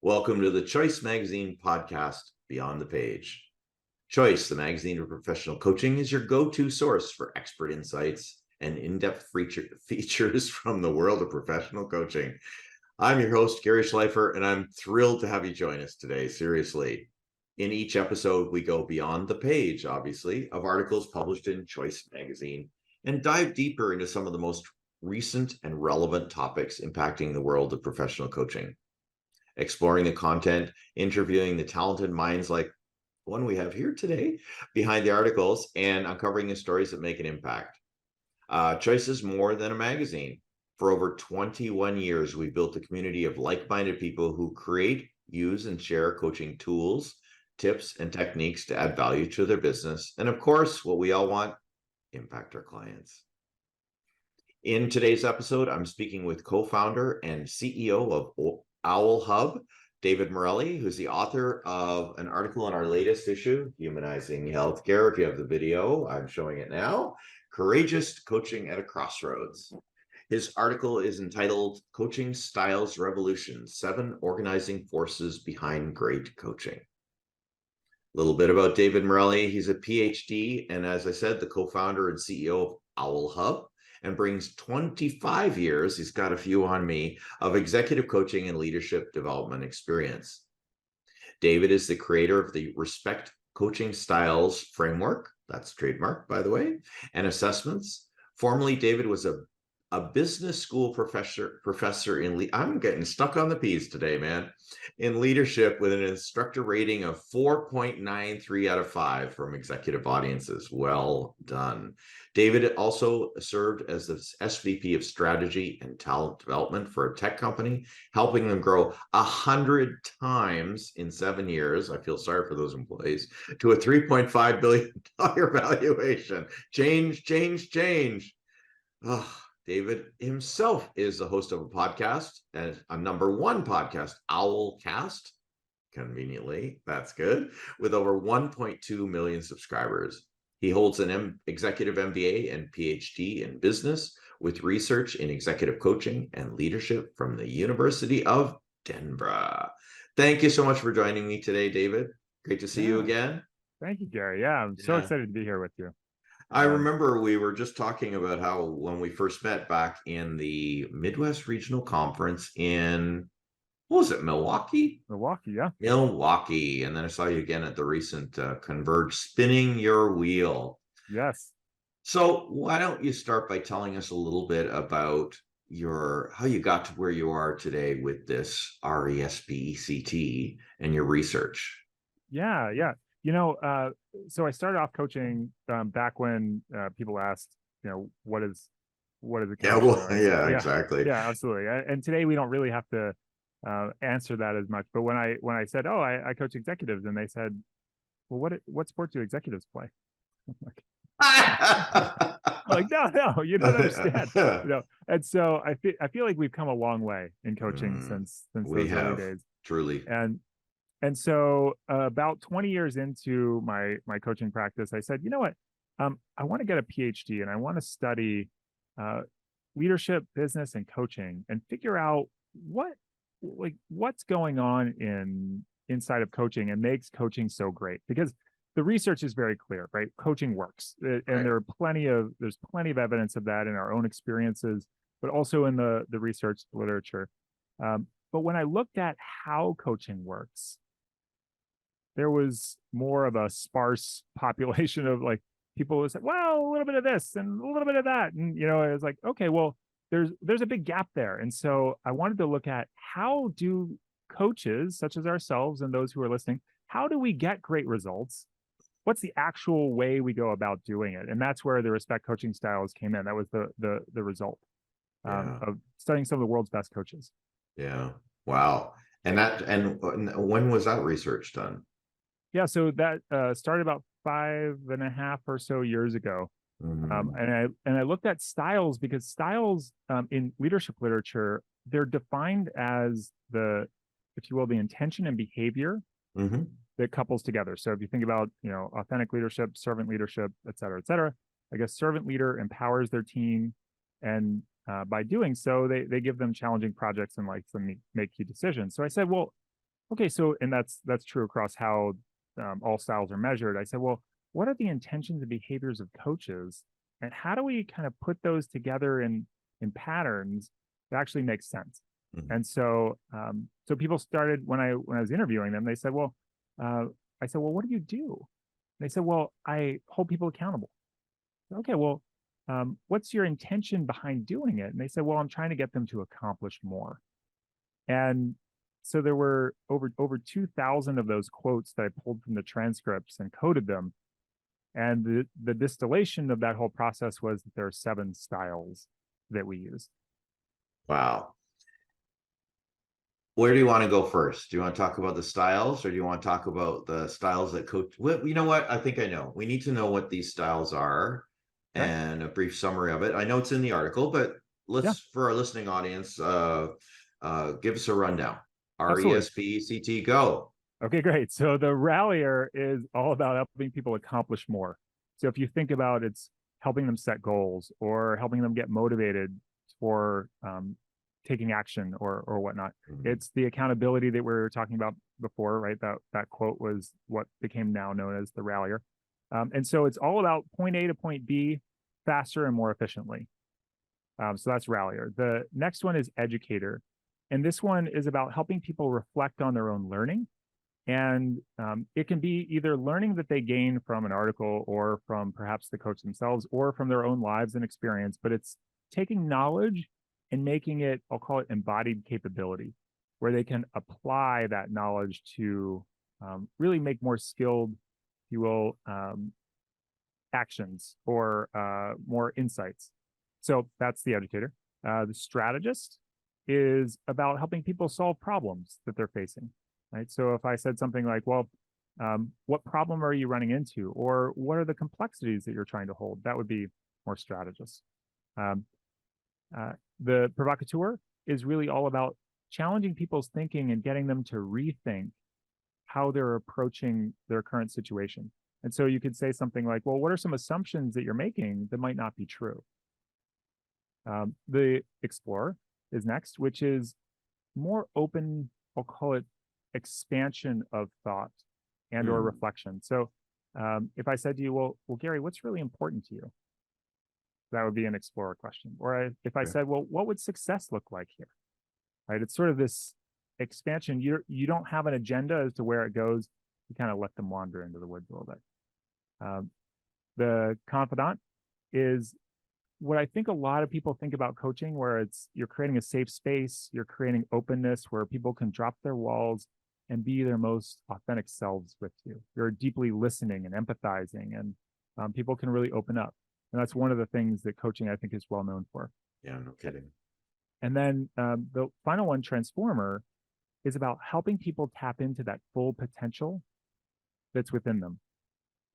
Welcome to the Choice Magazine podcast, Beyond the Page. Choice, the magazine of professional coaching, is your go-to source for expert insights and in-depth features from the world of professional coaching. I'm your host, Gary Schleifer, and I'm thrilled to have you join us today, seriously. In each episode, we go beyond the page, obviously, of articles published in Choice Magazine and dive deeper into some of the most recent and relevant topics impacting the world of professional coaching. Exploring the content, interviewing the talented minds like one we have here today behind the articles, and uncovering the stories that make an impact. Choice is more than a magazine. For over 21 years, we built a community of like-minded people who create, use, and share coaching tools, tips, and techniques to add value to their business. And of course, what we all want, impact our clients. In today's episode, I'm speaking with co-founder and CEO of OwlHub, David Morelli, who's the author of an article in our latest issue, Humanizing Healthcare. If you have the video, I'm showing it now. Courageous Coaching at a Crossroads. His article is entitled Coaching Styles Revolution: 7 Organizing Forces Behind Great Coaching. A little bit about David Morelli. He's a PhD, and as I said, the co-founder and CEO of OwlHub, and brings 25 years, he's got a few on me, of executive coaching and leadership development experience. David is the creator of the RESPECT Coaching Styles framework, that's trademark, by the way, and assessments. Formerly, David was a business school professor in I'm getting stuck on the P's today, man, in leadership, with an instructor rating of 4.93 out of 5 from executive audiences. Well done. David also served as the SVP of strategy and talent development for a tech company, helping them grow 100 times in 7 years. I feel sorry for those employees, to a $3.5 billion valuation. Change. Oh, David himself is the host of a podcast, and a #1 podcast, Owlcast, conveniently, that's good, with over 1.2 million subscribers. He holds an executive MBA and PhD in business with research in executive coaching and leadership from the University of Denver. Thank you so much for joining me today, David. Great to see you again. Thank you, Gary. Yeah, I'm so excited to be here with you. I remember we were just talking about how when we first met back in the Midwest Regional Conference in, what was it, Milwaukee? Milwaukee, yeah. Milwaukee. And then I saw you again at the recent Converge Spinning Your Wheel. Yes. So why don't you start by telling us a little bit about how you got to where you are today with this RESPECT and your research? Yeah. So I started off coaching back when people asked, what is a coach? Exactly. Yeah, absolutely. And today we don't really have to answer that as much. But when I said, I coach executives, and they said, well, what sport do executives play? like, no, you don't understand. And so I feel like we've come a long way in coaching since those early days. Truly. And so about 20 years into my coaching practice, I said, you know what, I want to get a PhD, and I want to study leadership, business, and coaching, and figure out what's going on inside of coaching and makes coaching so great. Because the research is very clear, right? Coaching works, and there's plenty of evidence of that in our own experiences, but also in the research literature. But when I looked at how coaching works, there was more of a sparse population of people who said, well, a little bit of this and a little bit of that. And, I was like, okay, well, there's a big gap there. And so I wanted to look at, how do coaches such as ourselves and those who are listening, how do we get great results? What's the actual way we go about doing it? And that's where the RESPECT Coaching Styles came in. That was the result of studying some of the world's best coaches. Yeah. Wow. And when was that research done? Yeah, so that started about 5.5 or so years ago. And I looked at styles, because styles in leadership literature, they're defined as if you will, the intention and behavior that couples together. So if you think about, authentic leadership, servant leadership, et cetera, I guess servant leader empowers their team, and by doing so, they give them challenging projects and likes them make key decisions. So I said, well, okay, so, and that's true across how all styles are measured. I said, well, what are the intentions and behaviors of coaches, and how do we kind of put those together in patterns that actually make sense? Mhm. And so, so people started when I was interviewing them. They said, well, I said, well, what do you do? They said, well, I hold people accountable. Okay, well, what's your intention behind doing it? And they said, well, I'm trying to get them to accomplish more. And so there were over 2,000 of those quotes that I pulled from the transcripts and coded them. And the distillation of that whole process was that there are 7 styles that we use. Wow. Where do you want to go first? Do you want to talk about the styles, or do you want to talk about the styles that coach? Well, you know what? I think I know. We need to know what these styles are Okay. and a brief summary of it. I know it's in the article, but Yeah, let's, for our listening audience, give us a rundown. absolutely. RESPECT, go. Okay, great. So the rallier is all about helping people accomplish more. So if you think about it's helping them set goals or helping them get motivated for taking action or whatnot. Mhm. It's the accountability that we were talking about before, right? That quote was what became now known as the rallier. And so it's all about point A to point B faster and more efficiently. So that's rallier. The next one is educator. And this one is about helping people reflect on their own learning. And it can be either learning that they gain from an article or from perhaps the coach themselves or from their own lives and experience, but it's taking knowledge and making it, I'll call it embodied capability, where they can apply that knowledge to really make more skilled, if you will, actions or more insights. So that's the educator. The strategist is about helping people solve problems that they're facing, right? So if I said something like, well, what problem are you running into? Or what are the complexities that you're trying to hold? That would be more strategist. Um, the provocateur is really all about challenging people's thinking and getting them to rethink how they're approaching their current situation. And so you could say something like, well, what are some assumptions that you're making that might not be true? The explorer is next, which is more open, I'll call it expansion of thought and or reflection. So if I said to you, well, Gary, what's really important to you? That would be an explorer question. Or if I said, well, what would success look like here? Right? It's sort of this expansion. You don't have an agenda as to where it goes. You kind of let them wander into the woods a little bit. The confidant is what I think a lot of people think about coaching, where it's you're creating a safe space, you're creating openness where people can drop their walls and be their most authentic selves with you. You're deeply listening and empathizing, and people can really open up. And that's one of the things that coaching, I think, is well known for. Yeah, no kidding. And then the final one, transformer, is about helping people tap into that full potential that's within them.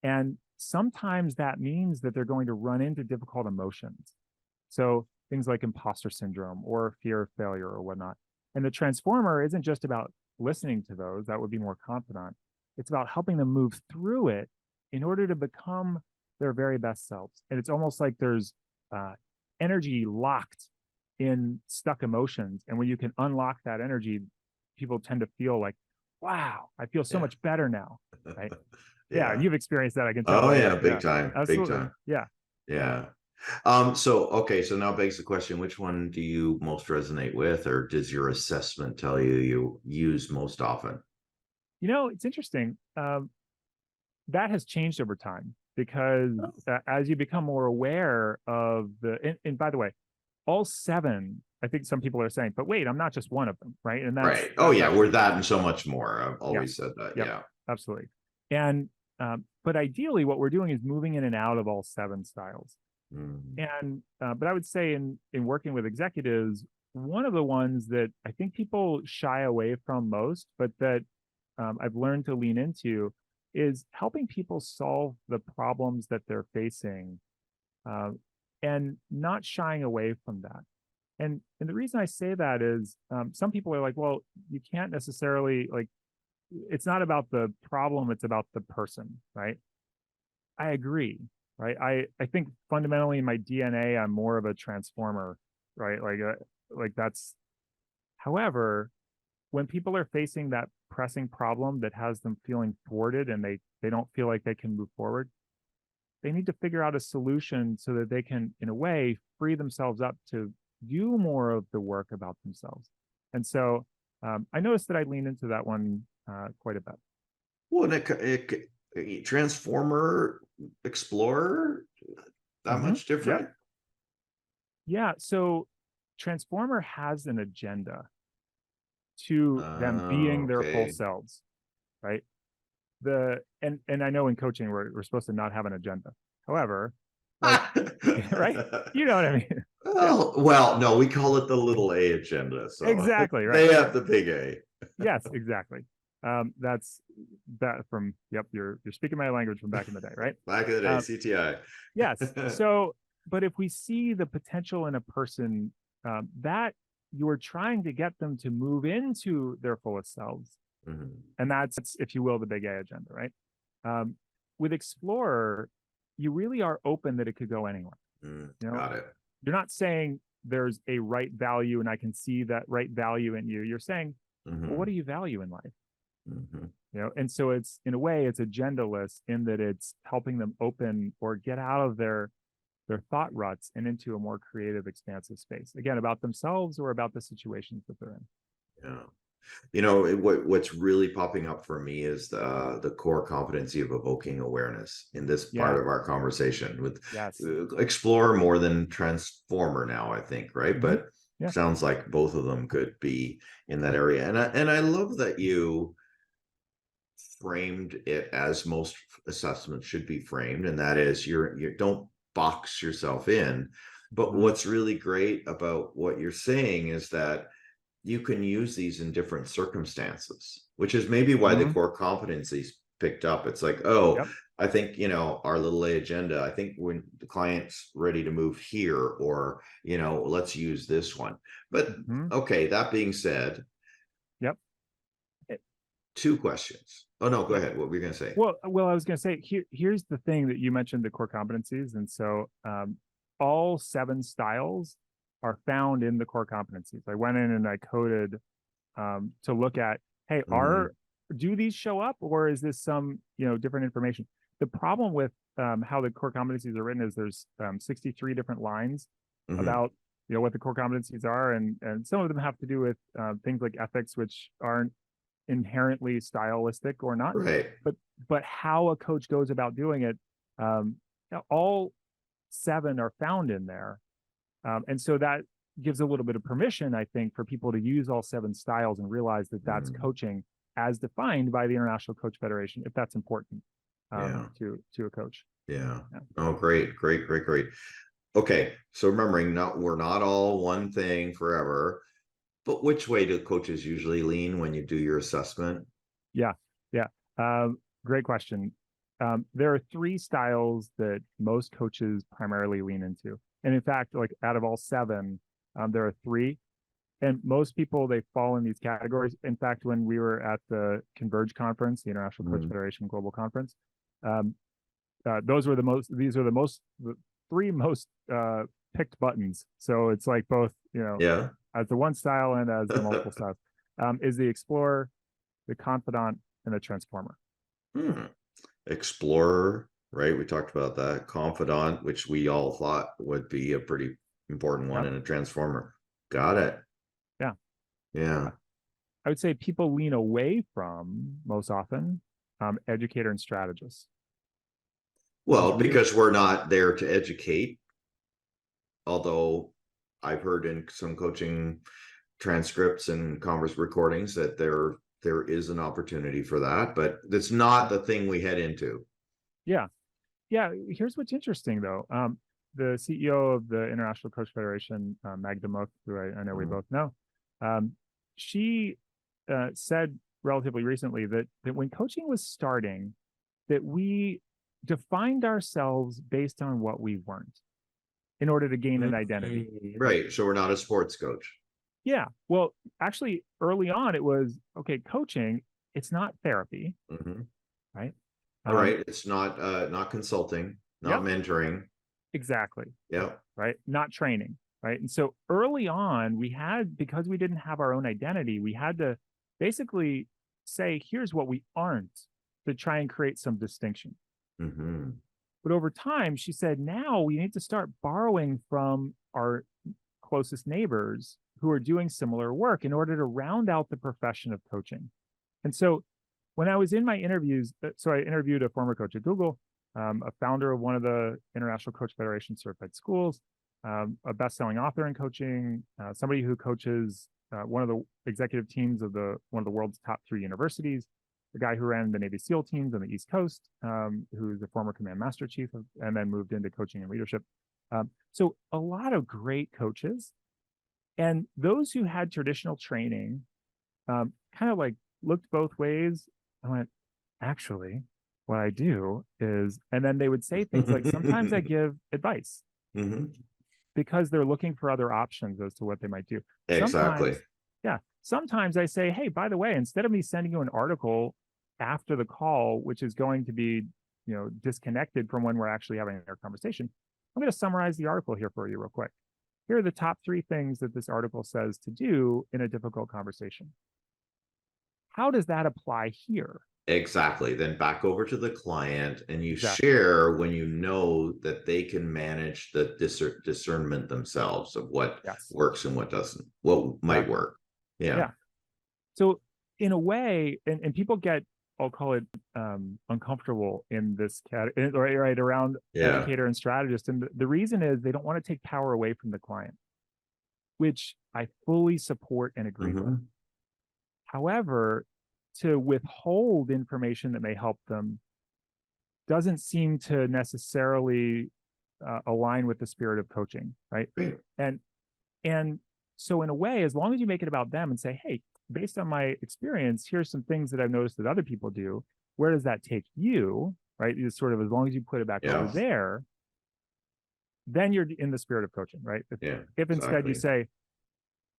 And sometimes that means that they're going to run into difficult emotions. So things like imposter syndrome or fear of failure or whatnot. And the transformer isn't just about listening to those, that would be more confident. It's about helping them move through it in order to become their very best selves. And it's almost like there's energy locked in stuck emotions. And when you can unlock that energy, people tend to feel like, wow, I feel so much better now, right? Yeah, you've experienced that, I can tell. Oh Right? yeah, big time, big Absolutely. time. Yeah. Yeah. So okay, so now begs the question, which one do you most resonate with, or does your assessment tell you use most often? You know, it's interesting. That has changed over time because as you become more aware of and by the way, all 7, I think some people are saying, but wait, I'm not just one of them, right? And Right. Oh that's yeah, we're that and so much more. I've yeah, always said that. yep, Yeah. absolutely. And but ideally, what we're doing is moving in and out of all 7 styles. And but I would say in working with executives, one of the ones that I think people shy away from most, but that I've learned to lean into, is helping people solve the problems that they're facing, and not shying away from that. And the reason I say that is some people are like, well, you can't necessarily like. It's not about the problem; it's about the person, right? I agree, right? I think fundamentally in my DNA, I'm more of a transformer, right? Like that's. However, when people are facing that pressing problem that has them feeling thwarted and they don't feel like they can move forward, they need to figure out a solution so that they can, in a way, free themselves up to do more of the work about themselves. And so I noticed that I lean into that one quite a bit. Well, and transformer, explorer, that much different? Yeah. So transformer has an agenda to them being their full selves, right? And I know in coaching we're supposed to not have an agenda. However, like, right? You know what I mean? Well, no, we call it the little a agenda. So exactly, right. They have the big A. Yes, exactly. That's that from you're speaking my language from back in the day, right? Back in the day, CTI. Yes. So, but if we see the potential in a person that you're trying to get them to move into their fullest selves, and that's, if you will, the big A agenda, right? With Explorer, you really are open that it could go anywhere. Got it. You're not saying there's a right value and I can see that right value in you. You're saying, well, what do you value in life? And so it's, in a way, it's agendaless in that it's helping them open or get out of their thought ruts and into a more creative, expansive space, again, about themselves or about the situations that they're in. Yeah. What's really popping up for me is the core competency of evoking awareness in this part of our conversation with Explorer more than Transformer now, I think, right? But sounds like both of them could be in that area. And I love that you framed it as most assessments should be framed, and that is you don't box yourself in. But what's really great about what you're saying is that you can use these in different circumstances, which is maybe why the core competencies picked up. It's like, I think, our little A agenda, I think when the client's ready to move here, or, let's use this one. But okay, that being said, two questions. Oh no, go ahead. What were you going to say? Well, I was going to say, here's the thing that you mentioned, the core competencies. And so all 7 styles are found in the core competencies. I went in and I coded to look at, hey, do these show up, or is this some, different information? The problem with how the core competencies are written is there's 63 different lines about, what the core competencies are. And some of them have to do with things like ethics, which aren't inherently stylistic or not, right? But how a coach goes about doing it, all 7 are found in there. And so that gives a little bit of permission, I think, for people to use all 7 styles and realize that that's coaching as defined by the International Coach Federation, if that's important to a coach. Oh, great. Okay, so remembering, we're not all one thing forever, but which way do coaches usually lean when you do your assessment? Great question. There are 3 styles that most coaches primarily lean into. And in fact, like out of all 7, there are 3. And most people, they fall in these categories. In fact, when we were at the Converge conference, the International Coach Federation Global Conference, these are the 3 most picked buttons. So it's like both, as the one style and as the multiple styles, is the Explorer, the Confidant, and the Transformer. Explorer, right? We talked about that. Confidant, which we all thought would be a pretty important one, and a Transformer. Got it. Yeah. I would say people lean away from, most often, educator and strategist. Well, because we're not there to educate, although I've heard in some coaching transcripts and converse recordings that there is an opportunity for that, but that's not the thing we head into. Here's what's interesting, though. The CEO of the International Coach Federation, Magda Mook, who I know we both know, she said relatively recently that when coaching was starting, that we defined ourselves based on what we weren't in order to gain an identity. Right. So we're not a sports coach. Yeah. Well, actually, early on, it was, okay, coaching, it's not therapy, right? All right. It's not consulting, not mentoring. Exactly. Yeah. Right. Not training. Right. And so early on, because we didn't have our own identity, we had to basically say, here's what we aren't, to try and create some distinction. Mm-hmm. But over time, she said, now we need to start borrowing from our closest neighbors who are doing similar work in order to round out the profession of coaching. And so when I was in my interviews, so I interviewed a former coach at Google, a founder of one of the International Coach Federation certified schools, a best-selling author in coaching, somebody who coaches one of the executive teams of one of the world's top 3 universities, the guy who ran the Navy SEAL teams on the East Coast, who's a former command master chief and then moved into coaching and leadership. So a lot of great coaches, and those who had traditional training kind of like looked both ways. I went, actually, what I do is, and then they would say things like, sometimes I give advice because they're looking for other options as to what they might do. Exactly. Sometimes I say, hey, by the way, instead of me sending you an article after the call, which is going to be, disconnected from when we're actually having our conversation, I'm going to summarize the article here for you real quick. Here are the top 3 things that this article says to do in a difficult conversation. How does that apply here? Exactly. Then back over to the client, and you share when you know that they can manage the discernment themselves of what works and what doesn't, what might work. Yeah. So in a way, and people get, I'll call it uncomfortable in this category, right, around educator and strategist. And the reason is they don't want to take power away from the client, which I fully support and agree with. However, to withhold information that may help them doesn't seem to necessarily align with the spirit of coaching, right? And so in a way, as long as you make it about them and say, hey, based on my experience, here's some things that I've noticed that other people do. Where does that take you, right? It's sort of, as long as you put it back over there, then you're in the spirit of coaching, right? If instead you say,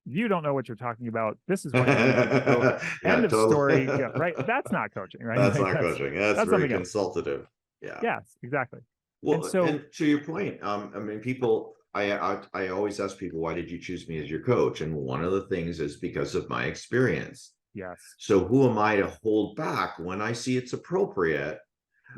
you don't know what you're talking about, this is what you need to go. End of story. Right? That's not coaching, right? That's not coaching. That's very consultative. Yes, exactly. Well, and to your point, I mean, people, I always ask people, why did you choose me as your coach? And one of the things is because of my experience. Yes. So who am I to hold back when I see it's appropriate?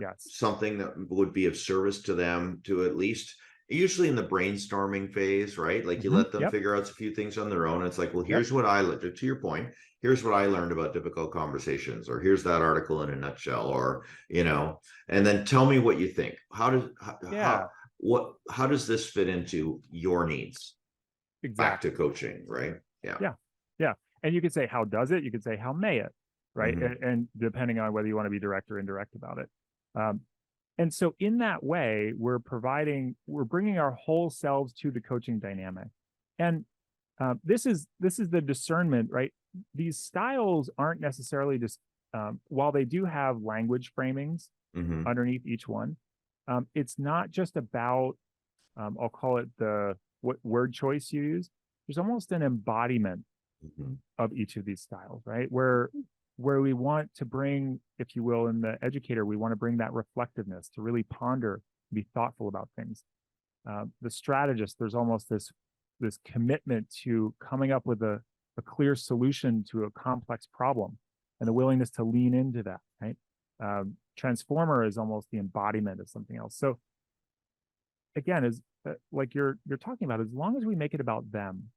Yes. Something that would be of service to them, to at least, usually in the brainstorming phase, right? Like you let them figure out a few things on their own. It's like, well, here's what I learned, to your point, here's what I learned about difficult conversations, or here's that article in a nutshell, or, and then tell me what you think. How does this fit into your needs? Back to coaching, right? Yeah. And you could say, how does it? You could say, how may it? Right. And depending on whether you want to be direct or indirect about it. And so in that way, we're bringing our whole selves to the coaching dynamic. And this is the discernment, right? These styles aren't necessarily just, while they do have language framings underneath each one, it's not just about, I'll call it what word choice you use. There's almost an embodiment of each of these styles, right? Where we want to bring, if you will, in the educator, we want to bring that reflectiveness to really ponder, be thoughtful about things. The strategist, there's almost this commitment to coming up with a clear solution to a complex problem, and the willingness to lean into that, right? Transformer is almost the embodiment of something else. So again, is like you're talking about, as long as we make it about them,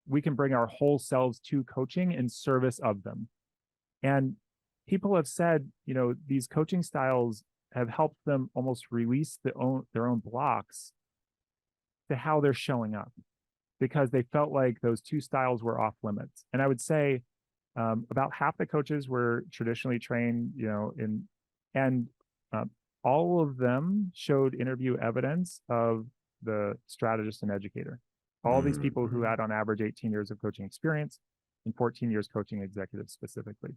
we can bring our whole selves to coaching in service of them. And people have said, these coaching styles have helped them almost release their own blocks to how they're showing up, because they felt like those 2 styles were off limits. And I would say about half the coaches were traditionally trained, and all of them showed interview evidence of the strategist and educator. All these people who had on average 18 years of coaching experience and 14 years coaching executives specifically.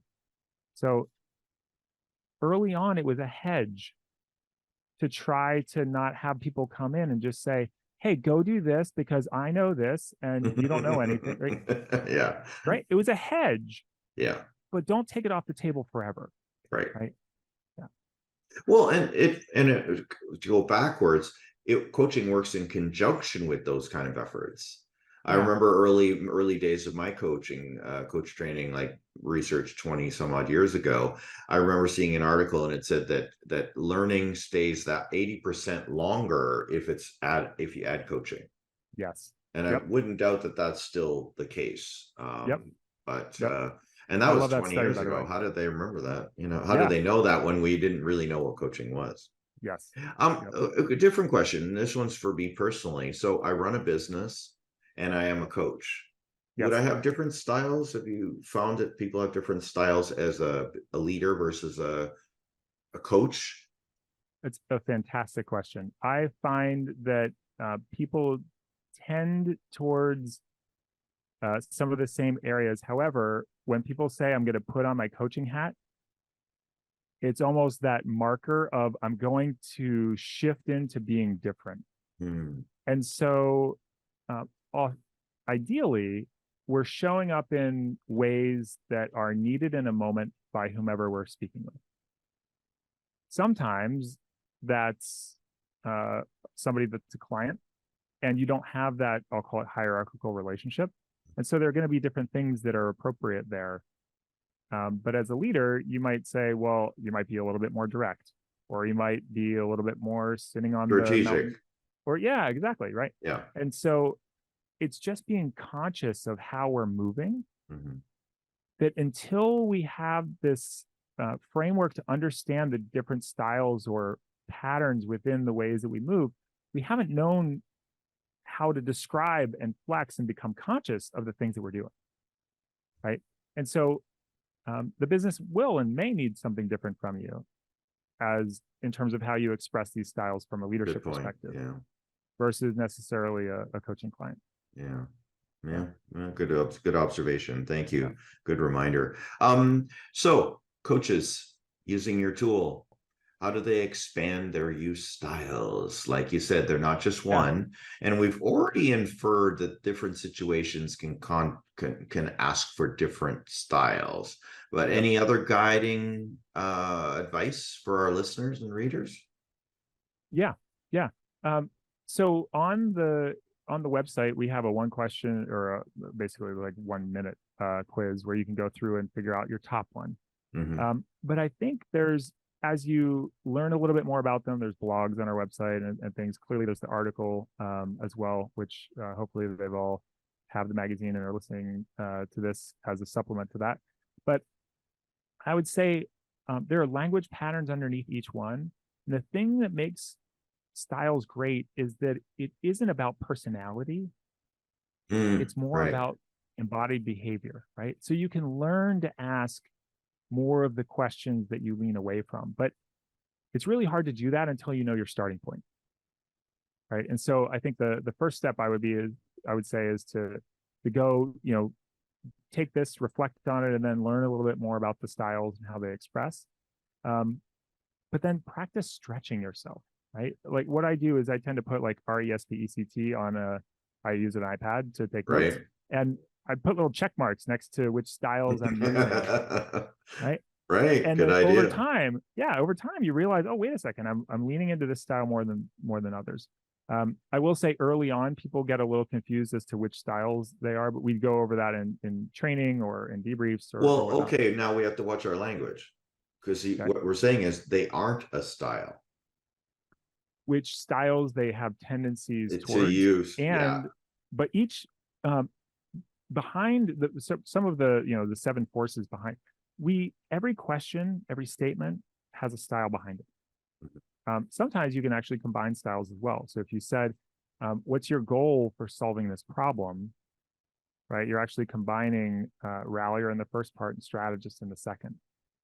So early on, it was a hedge to try to not have people come in and just say, hey, go do this because I know this and you don't know anything. Right? Right. It was a hedge. Yeah. But don't take it off the table forever. Right. Yeah. Well, to go backwards, coaching works in conjunction with those kind of efforts. I remember early days of my coaching, coach training, like research 20 some odd years ago. I remember seeing an article and it said that learning stays that 80% longer if you add coaching. Yes. And I wouldn't doubt that that's still the case. But and that I was love that 20 study, years by the ago. way. How did they remember that? How did they know that when we didn't really know what coaching was? Yes. A different question. This one's for me personally. So I run a business and I am a coach. Would I have different styles? Have you found that people have different styles as a leader versus a coach? It's a fantastic question. I find that people tend towards some of the same areas. However, when people say I'm going to put on my coaching hat, it's almost that marker of I'm going to shift into being different. And so ideally, we're showing up in ways that are needed in a moment by whomever we're speaking with. Sometimes that's somebody that's a client and you don't have that, I'll call it hierarchical relationship. And so there are going to be different things that are appropriate there. But as a leader, you might say, well, you might be a little bit more direct, or you might be a little bit more sitting on strategic. The mountain. Or yeah, exactly. Right. Yeah. And so it's just being conscious of how we're moving, that until we have this framework to understand the different styles or patterns within the ways that we move, we haven't known how to describe and flex and become conscious of the things that we're doing. Right. And so the business will and may need something different from you as in terms of how you express these styles from a leadership perspective versus necessarily a coaching client. Yeah. Good observation. Thank you. Good reminder. So coaches using your tool, how do they expand their use styles? Like you said, they're not just one, and we've already inferred that different situations can ask for different styles. But any other guiding advice for our listeners and readers? So on the website, we have a one question or basically like 1 minute quiz where you can go through and figure out your top one. But I think as you learn a little bit more about them, there's blogs on our website and things. Clearly, there's the article as well, which hopefully they've all have the magazine and are listening to this as a supplement to that. But I would say there are language patterns underneath each one. And the thing that makes styles great is that it isn't about personality. It's more about embodied behavior, right? So you can learn to ask more of the questions that you lean away from, but it's really hard to do that until you know your starting point, right? And so I think the first step I would say is to go, take this, reflect on it, and then learn a little bit more about the styles and how they express. But then practice stretching yourself, right? Like what I do is I tend to put like RESPECT on I use an iPad to take notes, and I put little check marks next to which styles I'm using, right? Right. And good then idea. over time, you realize, oh, wait a second, I'm leaning into this style more than others. I will say early on, people get a little confused as to which styles they are, but we go over that in training or in debriefs. Okay, now we have to watch our language because what we're saying is they aren't a style. Which styles they have tendencies to towards use, but each behind some of the the 7 forces behind every question, every statement has a style behind it. Sometimes you can actually combine styles as well. So if you said, what's your goal for solving this problem, right? You're actually combining rallier in the first part and strategist in the second.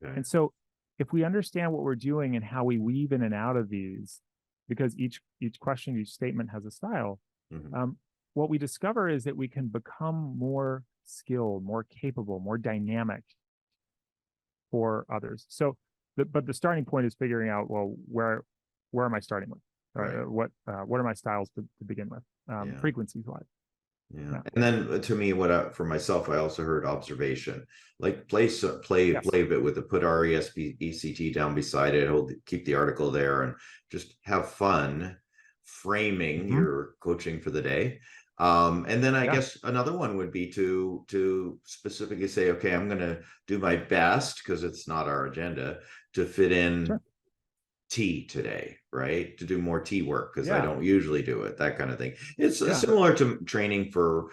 And so if we understand what we're doing and how we weave in and out of these, because each question, each statement has a style, what we discover is that we can become more skilled, more capable, more dynamic for others. So, but the starting point is figuring out, well, where am I starting with? What are my styles to begin with, frequencies wise? And then to me, for myself, I also heard observation, like play a bit with it, put RESPECT down beside it, keep the article there, and just have fun framing your coaching for the day. And then I Yeah, guess another one would be to specifically say, okay, I'm going to do my best, because it's not our agenda, to fit in sure. tea today, right? To do more tea work, because I Yeah, don't usually do it, that kind of thing. It's yeah. similar to training for,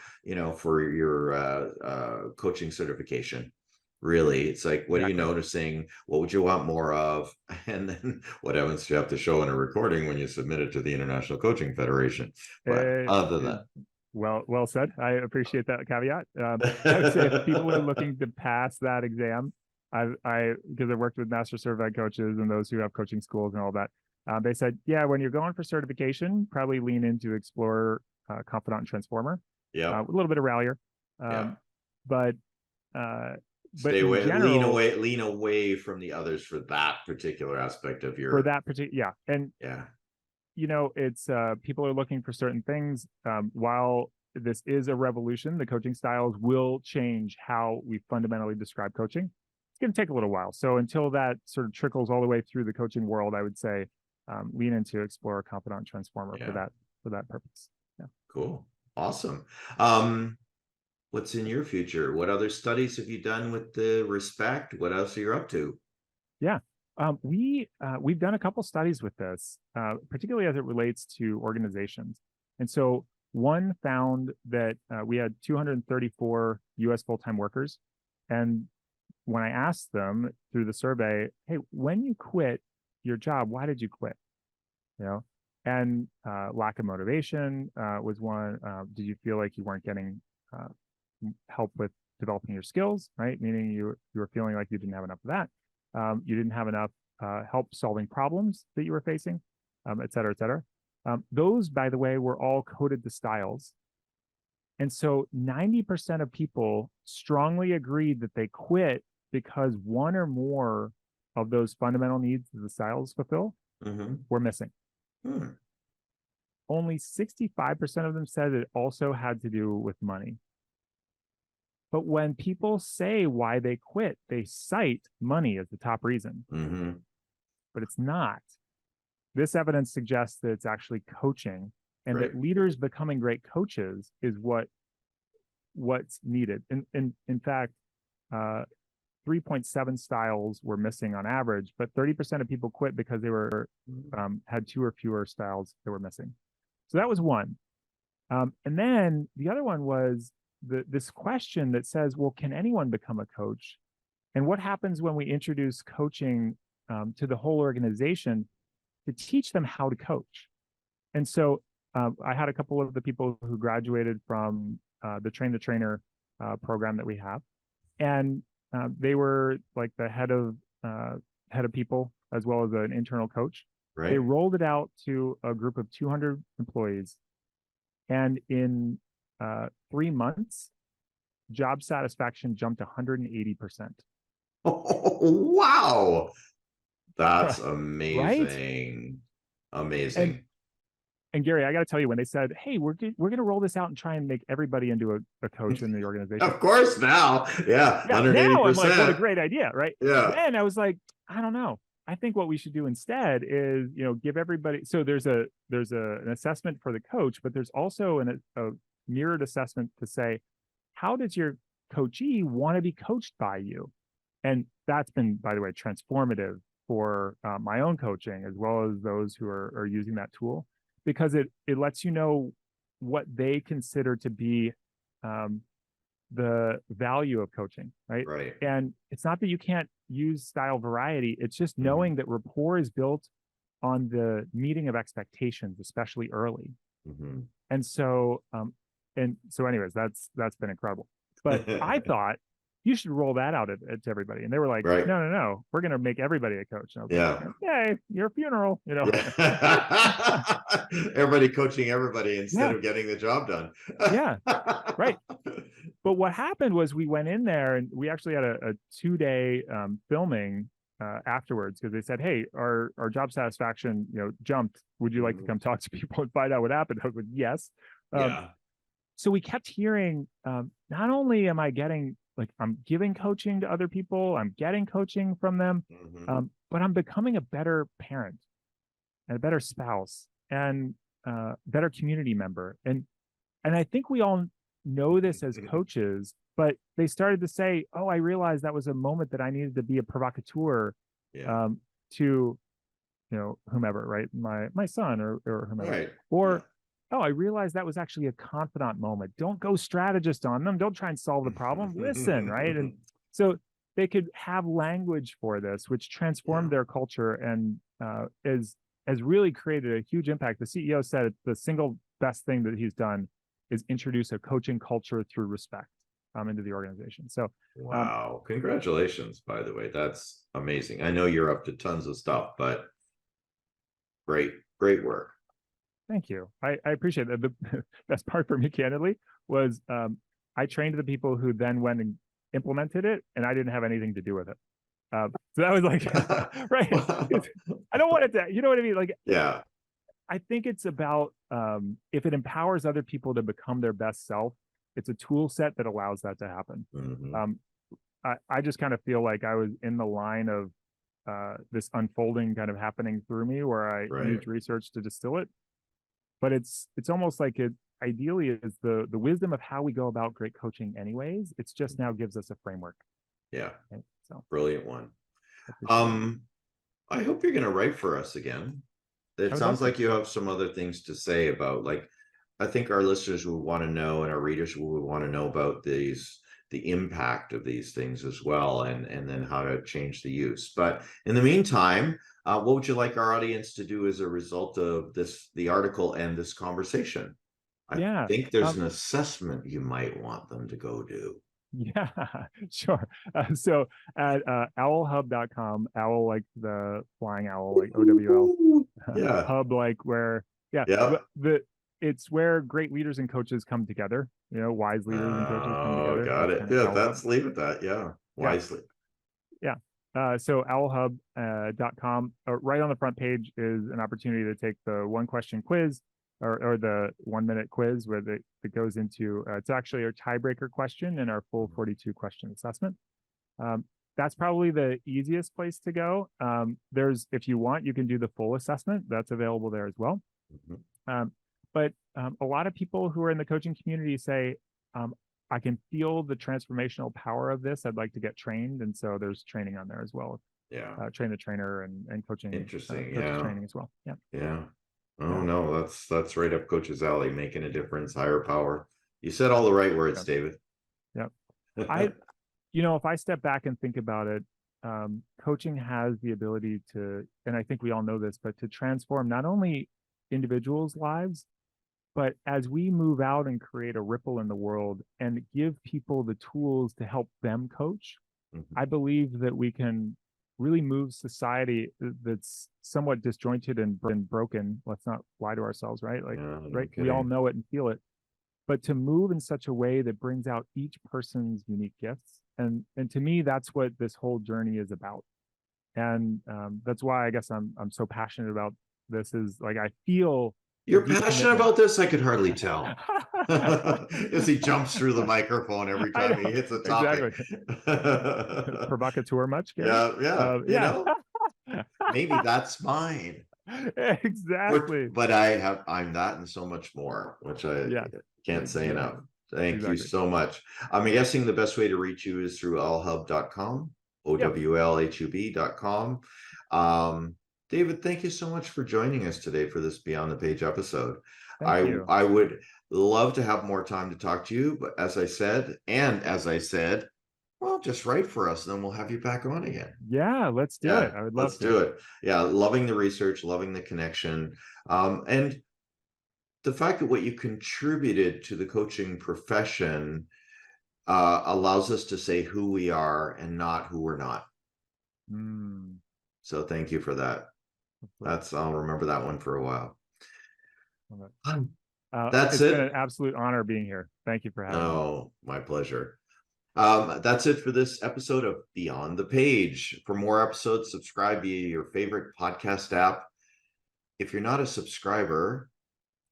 for your coaching certification. Really, it's like, what are you Exactly. noticing? What would you want more of? And then what evidence do you have to show in a recording when you submit it to the International Coaching Federation? But Uh, other uh, than well said. I appreciate that caveat. I would say if people are looking to pass that exam, because I've worked with master certified coaches and those who have coaching schools and all that, they said, yeah, when you're going for certification, probably lean into Explorer, Confidant, and Transformer, yeah, a little bit of Rallier, yeah. um, but uh, Stay in away, general, lean away from the others for that particular aspect of for your, that particular, yeah, and yeah, it's people are looking for certain things. While this is a revolution, the coaching styles will change how we fundamentally describe coaching. It's going to take a little while. So until that sort of trickles all the way through the coaching world, I would say lean into Explorer, Confidant, Transformer yeah. for that purpose. Yeah. Cool. Awesome. Um, what's in your future? What other studies have you done with the respect? What else are you up to? Yeah. We've done a couple studies with this, particularly as it relates to organizations. And so one found that we had 234 U.S. full-time workers, and when I asked them through the survey, "Hey, when you quit your job, why did you quit?" You know, and lack of motivation was one. Did you feel like you weren't getting uh, help with developing your skills, right? Meaning you were feeling like you didn't have enough of that. You didn't have enough help solving problems that you were facing, et cetera, et cetera. Those, by the way, were all coded to styles. And so 90% of people strongly agreed that they quit because one or more of those fundamental needs that the styles fulfill Mm-hmm. were missing. Hmm. Only 65% of them said it also had to do with money. But when people say why they quit, they cite money as the top reason, Mm-hmm. but it's not. This evidence suggests that it's actually coaching, and Right. that leaders becoming great coaches is what's needed. In fact, 3.7 styles were missing on average, but 30% of people quit because they were had two or fewer styles that were missing. So that was one. And then the other one was this question that says, well, can anyone become a coach? And what happens when we introduce coaching to the whole organization to teach them how to coach? And so I had a couple of the people who graduated from the Train the Trainer program that we have, and they were like the head of people as well as an internal coach. They Right. rolled it out to a group of 200 employees, and in 3 months, job satisfaction jumped 180%. Oh, wow. That's Right? amazing. And Amazing. Gary, I got to tell you, when they said, "Hey, we're going to roll this out and try and make everybody into a coach in the organization," Of course now. Yeah, yeah, now I'm like, what a 180%. great idea, right? Yeah. Then I was like, I don't know. I think what we should do instead is, give everybody. So an assessment for the coach, but there's also a mirrored assessment to say, how does your coachee want to be coached by you? And that's been, by the way, transformative for my own coaching as well as those who are using that tool, because it lets you know what they consider to be um, the value of coaching, right? Right. And it's not that you can't use style variety, it's just Mm-hmm. knowing that rapport is built on the meeting of expectations, especially early. Mm-hmm. And so anyways, that's been incredible. But I thought you should roll that out to everybody. And they were like, Right. no, we're going to make everybody a coach. And I was Yeah. like, yay, your funeral, Yeah. Everybody coaching everybody instead Yeah, of getting the job done. yeah, right. But what happened was we went in there and we actually had a 2-day filming afterwards, because they said, hey, our job satisfaction, jumped. Would you like to come talk to people and find out what happened? I was like, yes. Yeah. So we kept hearing, not only am I getting, like, I'm giving coaching to other people, I'm getting coaching from them, Mm-hmm. but I'm becoming a better parent and a better spouse and better community member. And And I think we all know this as coaches, but they started to say, oh, I realized that was a moment that I needed to be a provocateur to, whomever, right? My son or whomever. Right. Or, oh, I realized that was actually a confidant moment. Don't go strategist on them. Don't try and solve the problem. Listen, right? And so they could have language for this, which transformed their culture and has really created a huge impact. The CEO said the single best thing that he's done is introduce a coaching culture through respect into the organization. So, wow, congratulations, by the way. That's amazing. I know you're up to tons of stuff, but great work. Thank you. I appreciate that. The best part for me, candidly, was I trained the people who then went and implemented it, and I didn't have anything to do with it. So that was like, right. I don't want it to, you know what I mean? Like, yeah. I think it's about if it empowers other people to become their best self, it's a tool set that allows that to happen. I just kind of feel like I was in the line of this unfolding kind of happening through me where I used research to distill it. But it's almost like it ideally is the wisdom of how we go about great coaching anyways. It's just now gives us a framework. Yeah. Right? So brilliant one. I hope you're going to write for us again. It sounds like you have some other things to say about, like, I think our listeners will want to know, and our readers will want to know about the impact of these things as well, and then how to change the use. But in the meantime, what would you like our audience to do as a result of the article and this conversation? I think there's an assessment you might want them to go do. Yeah, sure. So at OwlHub.com, owl like the flying owl, like OWL, hub like where, it's where great leaders and coaches come together. Wise leaders and coaches come together. Got it. Yeah, let's leave it that. Yeah, wisely. Yeah. So OwlHub.com, right on the front page is an opportunity to take the 1-question quiz. Or the 1-minute quiz where it goes into it's actually our tiebreaker question in our full 42-question assessment. That's probably the easiest place to go. If you want, you can do the full assessment. That's available there as well. But a lot of people who are in the coaching community say, I can feel the transformational power of this. I'd like to get trained. And so there's training on there as well. Train the trainer and coaching. Interesting. Training as well. Yeah. Oh no, that's right up Coach's alley, making a difference, higher power. You said all the right words, David. If I step back and think about it, coaching has the ability to, and I think we all know this, but to transform not only individuals' lives, but as we move out and create a ripple in the world and give people the tools to help them coach, I believe that we can really move society that's somewhat disjointed and broken. Let's not lie to ourselves, right? Like, we all know it and feel it, but to move in such a way that brings out each person's unique gifts. And to me, that's what this whole journey is about. And that's why I guess I'm so passionate about this. Is like, I feel you're passionate about this. I could hardly tell. As he jumps through the microphone every time he hits a topic. Exactly. Provocateur much? Yeah. Maybe that's mine. Exactly. But I'm that and so much more, which I can't say enough. Thank you so much. I'm guessing the best way to reach you is through OwlHub.com, OwlHub.com. David, thank you so much for joining us today for this Beyond the Page episode. I would love to have more time to talk to you, but as I said, well, just write for us and then we'll have you back on again. Yeah, let's do it. I would love to. Let's do it. Yeah, loving the research, loving the connection. And the fact that what you contributed to the coaching profession allows us to say who we are and not who we're not. So thank you for that. I'll remember that one for a while. It's been an absolute honor being here. Thank you for having me. Oh, my pleasure. That's it for this episode of Beyond the Page. For more episodes, subscribe via your favorite podcast app. If you're not a subscriber,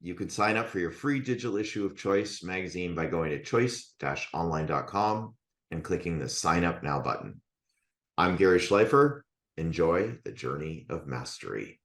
you can sign up for your free digital issue of Choice magazine by going to choice-online.com and clicking the Sign Up Now button. I'm Gary Schleifer. Enjoy the journey of mastery.